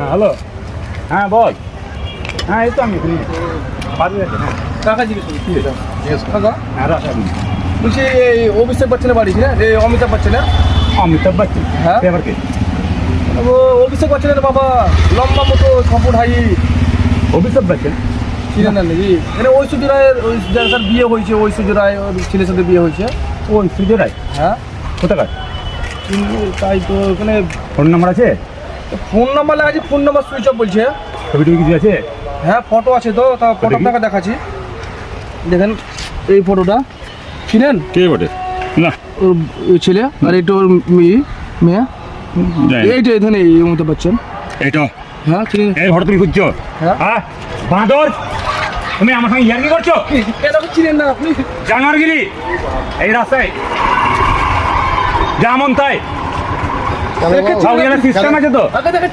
হ্যাঁ হ্যালো, হ্যাঁ বল। হ্যাঁ এই তো আমি এখানে বাড়ি আছে। হ্যাঁ কাকা জিজ্ঞেস করছি কি এটা কাকা হ্যাঁ রাখা বলছি এই অভিষেক বচ্চনের বাড়ি না এই অমিতাভ বচ্চনের অমিতাভ বচ্চন। হ্যাঁ এবার কে? ও অভিষেক বচ্চনের বাবা লম্বা মতো ছপুট হাই অভিষেক বচ্চন ছিলেন না নাকি মানে ঐশ্বর্য রায়ের ওই যার সাথে বিয়ে হয়েছে ঐশ্বর্য রায় ওর ছেলের সাথে বিয়ে হয়েছে ওই সুজয় রায় হ্যাঁ কোথাকার? কিন্তু তাই তো ওখানে ফোন নাম্বার আছে? ফোন নাম্বার লাগাচ্ছি ফোন নাম্বার সুইচ অফ বলছে ছবি টবি কিছু আছে? হ্যাঁ ফটো আছে তো তা ফটো দেখি। আপনাকে দেখাচ্ছি দেখেন এই ফটোটা চিনেন কে বটে? না ওর ওই ছেলে আর এটা ওর মেয়ে এইটা এখানে এই অমিতাভ বচ্চন এইটা হ্যাঁ চিনেন এই ঘর তুমি খুঁজছো? হ্যাঁ। হ্যাঁ বাঁদর, তুমি আমার সঙ্গে ইয়ার্কি করছো? কেন চিনেন না আপনি জানোয়ারগিরি এই রাস্তায় যেমন তাই সিস্টেম আছে তো। আগে দেখাচ্ছি